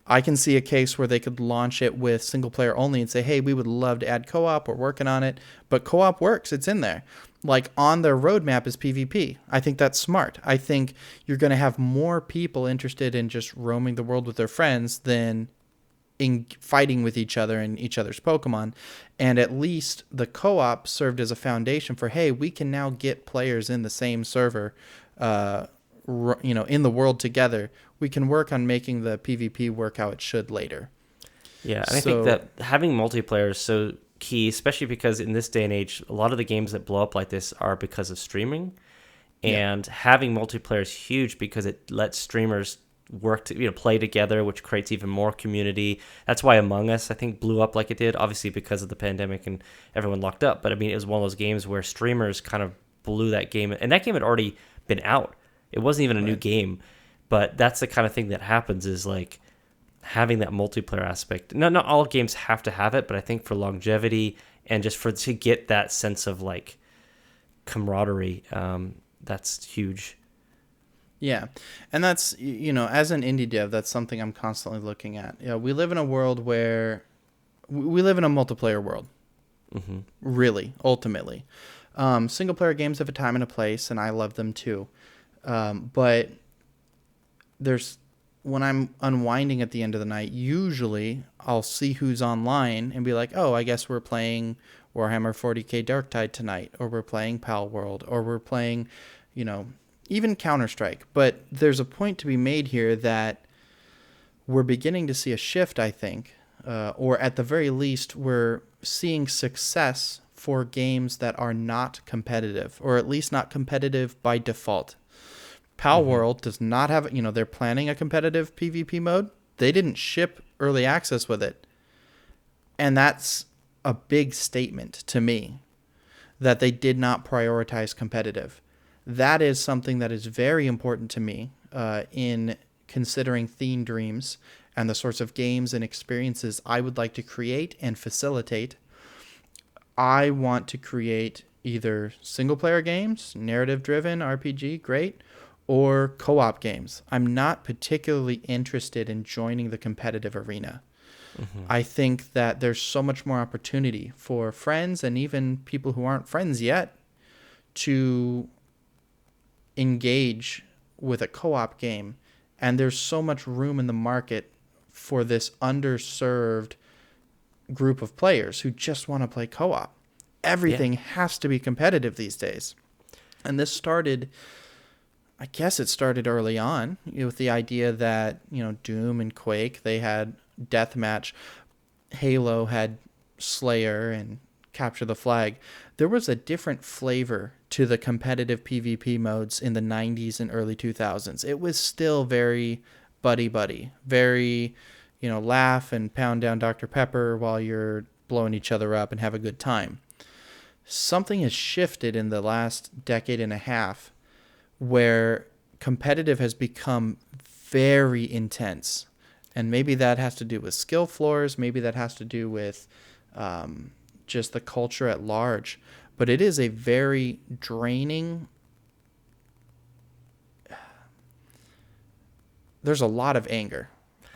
I can see a case where they could launch it with single player only and say, hey, we would love to add co-op. We're working on it. But co-op works. It's in there. Like on their roadmap is PvP. I think that's smart. I think you're going to have more people interested in just roaming the world with their friends than in fighting with each other and each other's Pokemon. And at least the co-op served as a foundation for, hey, we can now get players in the same server, in the world together. We can work on making the PvP work how it should later. Yeah, and I think that having multiplayer is so key, especially because in this day and age, a lot of the games that blow up like this are because of streaming. And having multiplayer is huge because it lets streamers work to play together, which creates even more community. That's why Among Us, I think, blew up like it did, obviously because of the pandemic and everyone locked up. But I mean, it was one of those games where streamers kind of blew that game, and that game had already been out. It wasn't even a new game, but that's the kind of thing that happens, is like having that multiplayer aspect. Not all games have to have it, but I think for longevity and just to get that sense of like camaraderie, that's huge. Yeah. And that's, as an indie dev, that's something I'm constantly looking at. We live in a world where we live in a multiplayer world. Mm-hmm. Really, ultimately. Single player games have a time and a place, and I love them too. But when I'm unwinding at the end of the night, usually I'll see who's online and be like, oh, I guess we're playing Warhammer 40k Darktide tonight, or we're playing Palworld, or we're playing, even Counter-Strike. But there's a point to be made here that we're beginning to see a shift, I think, or at the very least, we're seeing success for games that are not competitive, or at least not competitive by default. Palworld does not have, they're planning a competitive PvP mode. They didn't ship early access with it. And that's a big statement to me, that they did not prioritize competitive. That is something that is very important to me in considering Theme Dreams and the sorts of games and experiences I would like to create and facilitate. I want to create either single-player games, narrative-driven RPG, great, or co-op games. I'm not particularly interested in joining the competitive arena. Mm-hmm. I think that there's so much more opportunity for friends and even people who aren't friends yet to engage with a co-op game. And there's so much room in the market for this underserved group of players who just want to play co-op. Everything has to be competitive these days. And this started, I guess it started early on with the idea that, Doom and Quake, they had deathmatch. Halo had Slayer and Capture the Flag. There was a different flavor to the competitive PvP modes in the 90s and early 2000s. It was still very buddy-buddy, very, laugh and pound down Dr. Pepper while you're blowing each other up and have a good time. Something has shifted in the last decade and a half where competitive has become very intense. And maybe that has to do with skill floors. Maybe that has to do with just the culture at large. but it is a very draining. There's a lot of anger,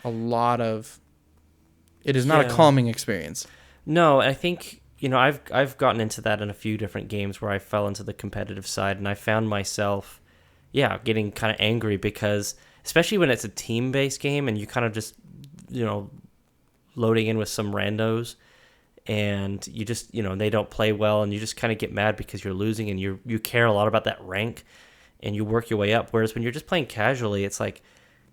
a lot of. It is not a Yeah. calming experience. No, I think I've gotten into that in a few different games where I fell into the competitive side, and I found myself, getting kind of angry because, especially when it's a team-based game and you kind of just, loading in with some randos, and you just, they don't play well, and you just kind of get mad because you're losing, and you care a lot about that rank, and you work your way up. Whereas when you're just playing casually, it's like,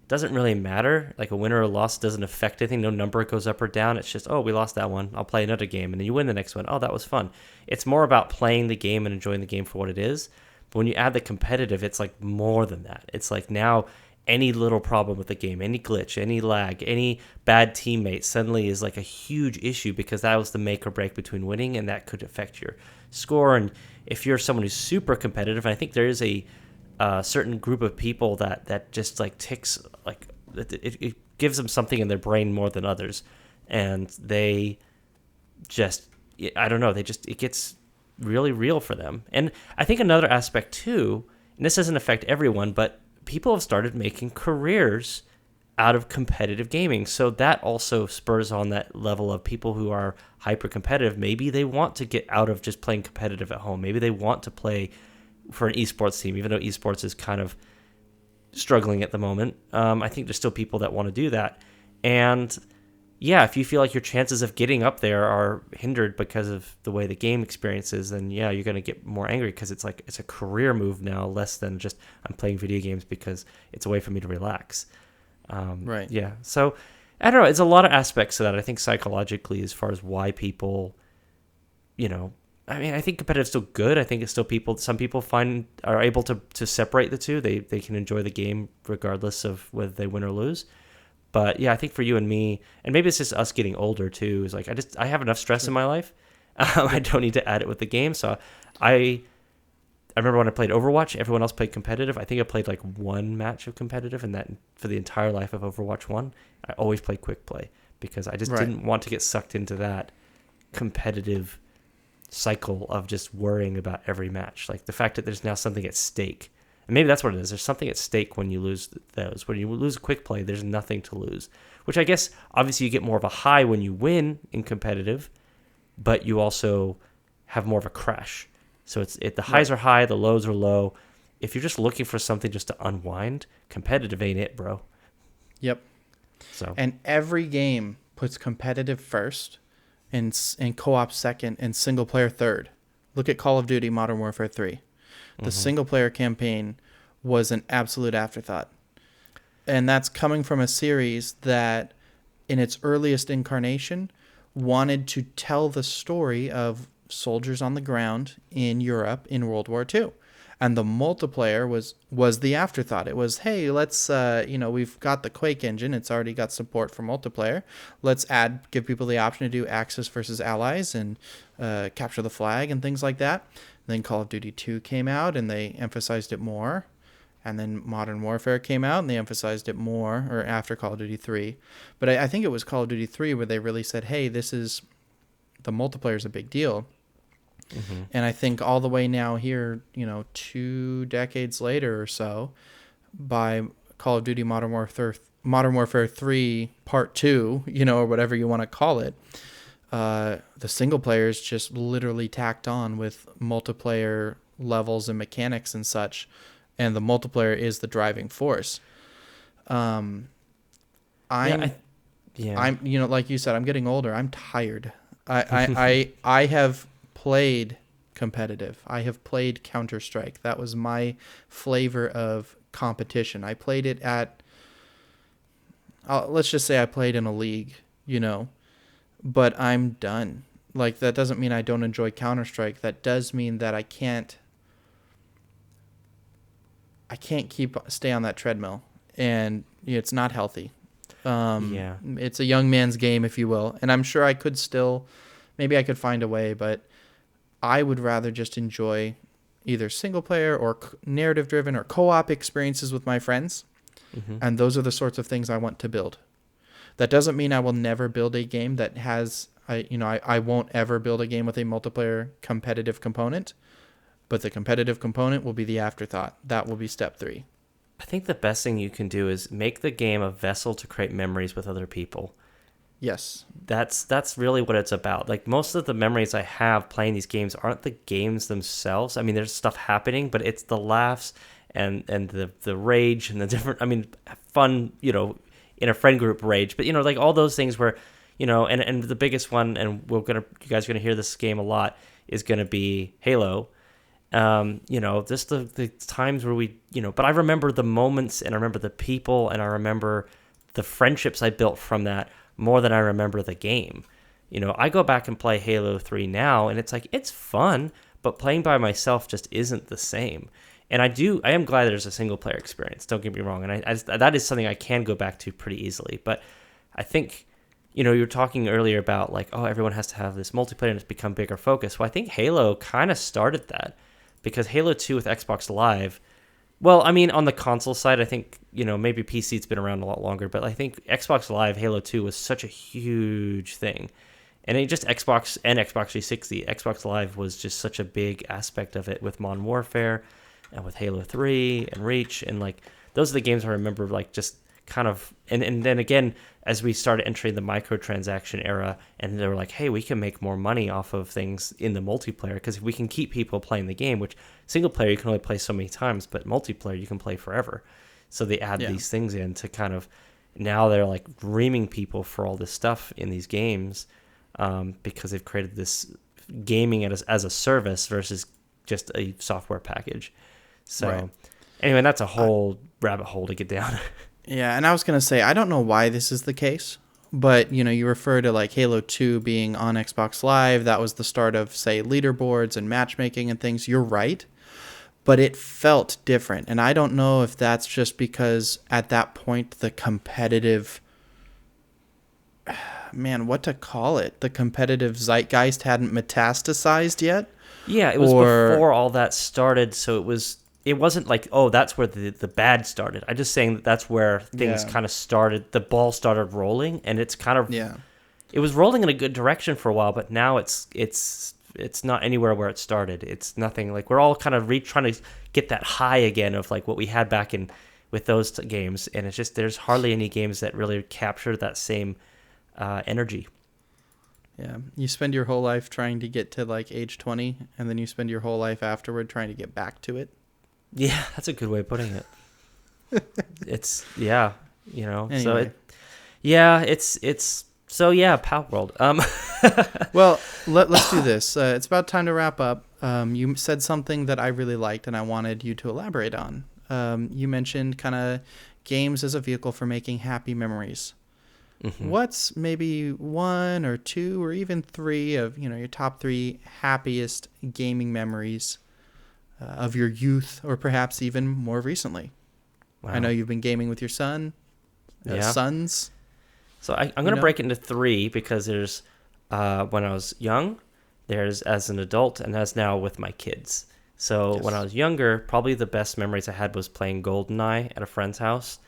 doesn't really matter. Like a win or a loss doesn't affect anything. No number goes up or down. It's just, oh, we lost that one. I'll play another game. And then you win the next one. Oh, that was fun. It's more about playing the game and enjoying the game for what it is. But when you add the competitive, it's like more than that. It's like now any little problem with the game, any glitch, any lag, any bad teammate suddenly is like a huge issue because that was the make or break between winning, and that could affect your score. And if you're someone who's super competitive, and I think there is a certain group of people that just like ticks, like it gives them something in their brain more than others, and they just, I don't know, it gets really real for them. And I think another aspect too, and this doesn't affect everyone, but people have started making careers out of competitive gaming, so that also spurs on that level of people who are hyper competitive. Maybe they want to get out of just playing competitive at home. Maybe they want to play for an esports team, even though esports is kind of struggling at the moment. I think there's still people that want to do that. And if you feel like your chances of getting up there are hindered because of the way the game experience is, then you're going to get more angry because it's like it's a career move now, less than just I'm playing video games because it's a way for me to relax. Right. Yeah. So I don't know. It's a lot of aspects to that. I think psychologically, as far as why people, I mean, I think competitive is still good. I think it's still some people are able to separate the two. They can enjoy the game regardless of whether they win or lose. But I think for you and me, and maybe it's just us getting older too, is like I have enough stress in my life. I don't need to add it with the game. So I remember when I played Overwatch, everyone else played competitive. I think I played like one match of competitive, and that for the entire life of Overwatch 1, I always played quick play because I just didn't want to get sucked into that competitive cycle of just worrying about every match. Like the fact that there's now something at stake, and maybe that's what it is. There's something at stake when you lose those. When you lose a quick play, there's nothing to lose, which I guess obviously you get more of a high when you win in competitive, but you also have more of a crash. So the highs are high, the lows are low. If you're just looking for something just to unwind, competitive ain't it, bro. Yep. So, and every game puts competitive first, and co-op second, and single player third. Look at Call of Duty Modern Warfare 3. The single player campaign was an absolute afterthought. And that's coming from a series that in its earliest incarnation wanted to tell the story of soldiers on the ground in Europe in World War II. And the multiplayer was the afterthought. It was, hey, let's, we've got the Quake engine. It's already got support for multiplayer. Let's give people the option to do Axis versus Allies and capture the flag and things like that. And then Call of Duty 2 came out, and they emphasized it more. And then Modern Warfare came out, and they emphasized it more, or after Call of Duty 3. But I think it was Call of Duty 3 where they really said, hey, the multiplayer is a big deal. Mm-hmm. And I think all the way now here, 2 decades later or so, by Call of Duty Modern Warfare 3 Part 2, or whatever you want to call it, the single player is just literally tacked on with multiplayer levels and mechanics and such, and the multiplayer is the driving force. I'm like you said, I'm getting older. I'm tired. I have played competitive. I have played Counter-Strike. That was my flavor of competition. I played it at, let's just say I played in a league, but I'm done. Like, that doesn't mean I don't enjoy Counter-Strike. That does mean that I can't stay on that treadmill, and it's not healthy. It's a young man's game, if you will, and I'm sure I could still, maybe I could find a way, but I would rather just enjoy either single player or narrative driven or co-op experiences with my friends. Mm-hmm. And those are the sorts of things I want to build. That doesn't mean I will never build a game that has I won't ever build a game with a multiplayer competitive component, but the competitive component will be the afterthought. That will be step 3. I think the best thing you can do is make the game a vessel to create memories with other people. Yes. That's really what it's about. Like, most of the memories I have playing these games aren't the games themselves. I mean, there's stuff happening, but it's the laughs and the rage and the different, I mean, fun, in a friend group rage, but like all those things where, and the biggest one, and you guys are gonna hear this game a lot, is gonna be Halo. Just the times where we, but I remember the moments, and I remember the people, and I remember the friendships I built from that more than I remember the game. I go back and play Halo 3 now, and it's like, it's fun, but playing by myself just isn't the same. And I am glad there's a single player experience, don't get me wrong. And that is something I can go back to pretty easily. But I think, you were talking earlier about like, oh, everyone has to have this multiplayer and it's become bigger focus. Well, I think Halo kind of started that, because Halo 2 with Xbox Live, well, I mean, on the console side, I think, maybe PC's been around a lot longer, but I think Xbox Live Halo 2 was such a huge thing. And it just Xbox and Xbox 360, Xbox Live was just such a big aspect of it with Modern Warfare and with Halo 3 and Reach. And like, those are the games I remember, like, just kind of, and then again, as we started entering the microtransaction era, and they were like, hey, we can make more money off of things in the multiplayer, because if we can keep people playing the game, which single player you can only play so many times, but multiplayer you can play forever. So they add these things in to kind of, now they're like reaming people for all this stuff in these games, because they've created this gaming as a service versus just a software package. So anyway, that's a whole rabbit hole to get down. Yeah, and I was going to say, I don't know why this is the case, but, you refer to, like, Halo 2 being on Xbox Live. That was the start of, say, leaderboards and matchmaking and things. You're right, but it felt different. And I don't know if that's just because at that point the competitive, man, what to call it? The competitive zeitgeist hadn't metastasized yet. Yeah, it was before all that started, so it wasn't like, oh, that's where the bad started. I'm just saying that's where things kind of started. The ball started rolling, and it's kind of it was rolling in a good direction for a while, but now it's not anywhere where it started. It's nothing. Like, we're all kind of trying to get that high again of like what we had back in with those games, and it's just there's hardly any games that really capture that same energy. Yeah, you spend your whole life trying to get to like age 20, and then you spend your whole life afterward trying to get back to it. Yeah, that's a good way of putting it. It's anyway. So Palworld. Well, let's do this. It's about time to wrap up. You said something that I really liked, and I wanted you to elaborate on. You mentioned kind of games as a vehicle for making happy memories. Mm-hmm. What's maybe 1 or 2 or even 3 of your top 3 happiest gaming memories of your youth, or perhaps even more recently? Wow. I know you've been gaming with your sons. So I'm going to break it into 3, because there's when I was young, there's as an adult, and as now with my kids. So when I was younger, probably the best memories I had was playing GoldenEye at a friend's house.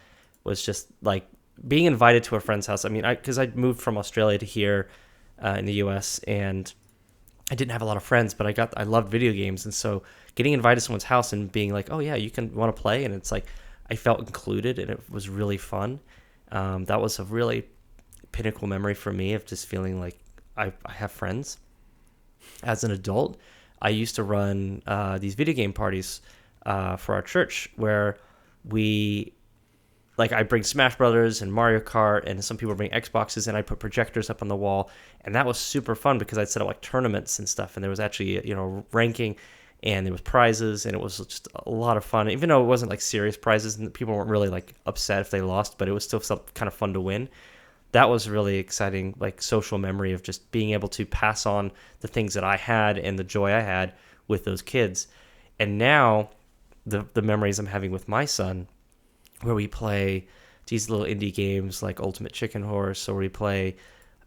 Was just like being invited to a friend's house. I mean, because I moved from Australia to here in the U.S., and I didn't have a lot of friends, but I loved video games, and so getting invited to someone's house and being like, oh yeah, you want to play, and it's like I felt included, and it was really fun. That was a really pinnacle memory for me of just feeling like I have friends. As an adult, I used to run these video game parties for our church, where I bring Smash Brothers and Mario Kart, and some people bring Xboxes, and I put projectors up on the wall, and that was super fun because I'd set up like tournaments and stuff, and there was actually ranking, and there was prizes, and it was just a lot of fun. Even though it wasn't like serious prizes, and people weren't really like upset if they lost, but it was still kind of fun to win. That was really exciting, like social memory of just being able to pass on the things that I had and the joy I had with those kids. And now the memories I'm having with my son, where we play these little indie games like Ultimate Chicken Horse, or we play,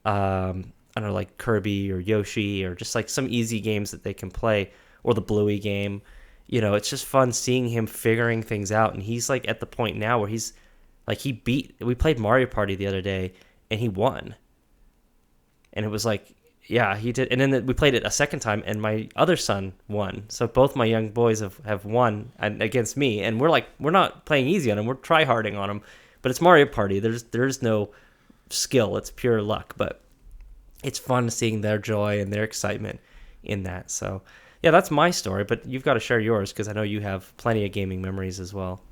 I don't know, like Kirby or Yoshi, or just like some easy games that they can play, or the Bluey game. It's just fun seeing him figuring things out. And he's like at the point now where he's like, we played Mario Party the other day, and he won. And it was like, Yeah, he did. And then we played it a second time, and my other son won. So both my young boys have won against me, and we're not playing easy on him. We're try-harding on him. But it's Mario Party. There's no skill. It's pure luck. But it's fun seeing their joy and their excitement in that. So, yeah, that's my story. But you've got to share yours because I know you have plenty of gaming memories as well.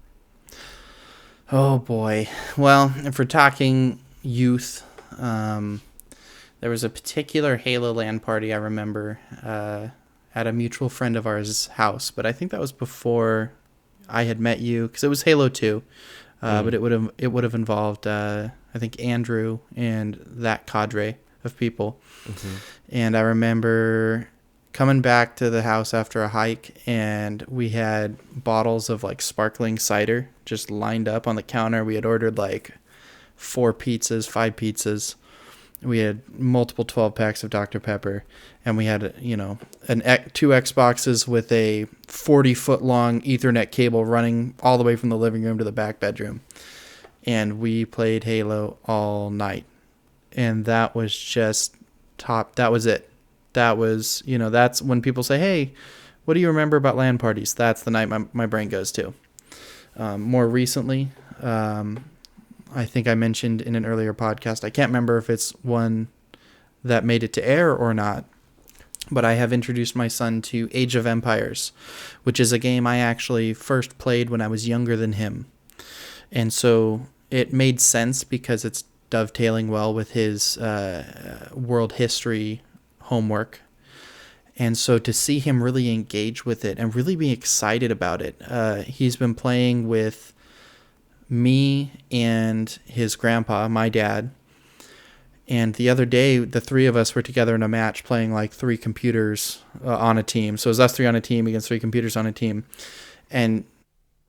Oh, boy. Well, if we're talking youth, there was a particular Halo LAN party I remember at a mutual friend of ours' house. But I think that was before I had met you because it was Halo 2. But it would have involved, I think, Andrew and that cadre of people. Mm-hmm. And I remember coming back to the house after a hike, and we had bottles of like sparkling cider just lined up on the counter. We had ordered like 5 pizzas. We had multiple 12 packs of Dr. Pepper, and we had, 2 Xboxes with a 40-foot long Ethernet cable running all the way from the living room to the back bedroom. And we played Halo all night. And that was just top. That was it. That was, that's when people say, hey, what do you remember about LAN parties? That's the night my brain goes to. More recently, I think I mentioned in an earlier podcast, I can't remember if it's one that made it to air or not, but I have introduced my son to Age of Empires, which is a game I actually first played when I was younger than him. And so it made sense because it's dovetailing well with his world history homework. And so to see him really engage with it and really be excited about it, he's been playing with me and his grandpa, my dad. And the other day, the 3 of us were together in a match playing like 3 computers on a team. So it was us 3 on a team against 3 computers on a team. And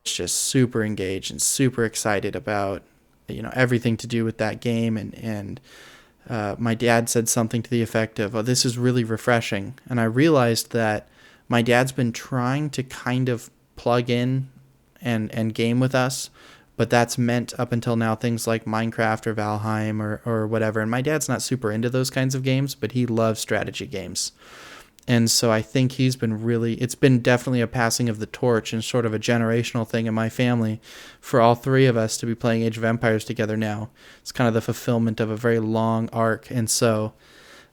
it's just super engaged and super excited about, everything to do with that game. And my dad said something to the effect of, oh, this is really refreshing. And I realized that my dad's been trying to kind of plug in and game with us, but that's meant up until now things like Minecraft or Valheim or whatever. And my dad's not super into those kinds of games, but he loves strategy games. And so I think it's been definitely a passing of the torch and sort of a generational thing in my family for all 3 of us to be playing Age of Empires together now. It's kind of the fulfillment of a very long arc. And so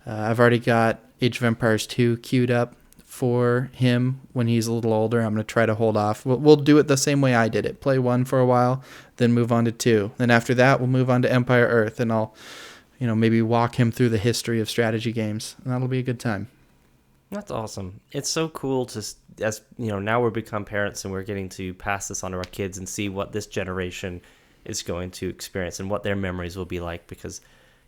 I've already got Age of Empires 2 queued up for him when he's a little older. I'm going to try to hold off. We'll do it the same way I did it. Play 1 for a while, then move on to 2. Then after that, we'll move on to Empire Earth, and I'll, maybe walk him through the history of strategy games. And that'll be a good time. That's awesome. It's so cool now we're become parents and we're getting to pass this on to our kids and see what this generation is going to experience and what their memories will be like, because,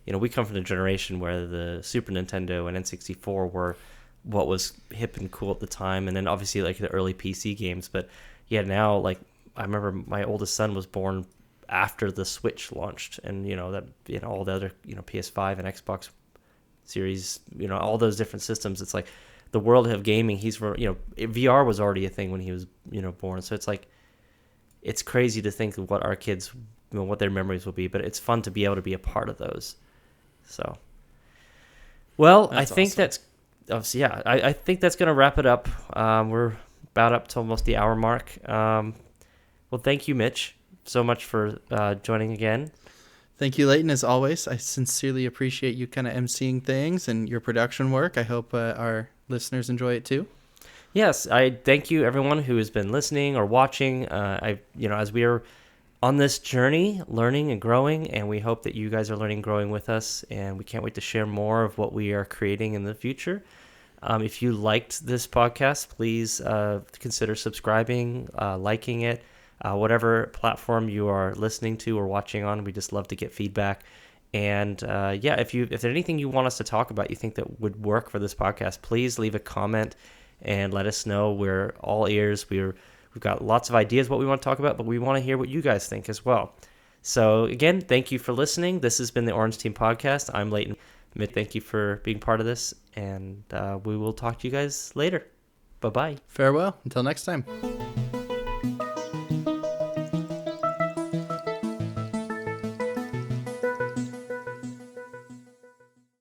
we come from a generation where the Super Nintendo and N64 were what was hip and cool at the time, and then obviously like the early PC games. But yeah, now like I remember my oldest son was born after the Switch launched, and all the other PS5 and Xbox Series, all those different systems. It's like the world of gaming. VR was already a thing when he was born. So it's like it's crazy to think of what our kids, what their memories will be. But it's fun to be able to be a part of those. So, well, I think that's. I think that's going to wrap it up. We're about up to almost the hour mark. Well, thank you, Mitch, so much for joining again. Thank you, Leighton, as always. I sincerely appreciate you kind of emceeing things and your production work. I hope our listeners enjoy it too. Yes, I thank you, everyone who has been listening or watching. As we are on this journey, learning and growing, and we hope that you guys are learning and growing with us, and we can't wait to share more of what we are creating in the future. If you liked this podcast, please consider subscribing, liking it, whatever platform you are listening to or watching on. We just love to get feedback. And if there's anything you want us to talk about you think that would work for this podcast, please leave a comment and let us know. We're all ears. We've got lots of ideas what we want to talk about, but we want to hear what you guys think as well. So again, thank you for listening. This has been the Orange Team Podcast. I'm Leighton. Mitt, thank you for being part of this, and we will talk to you guys later. Bye-bye. Farewell. Until next time.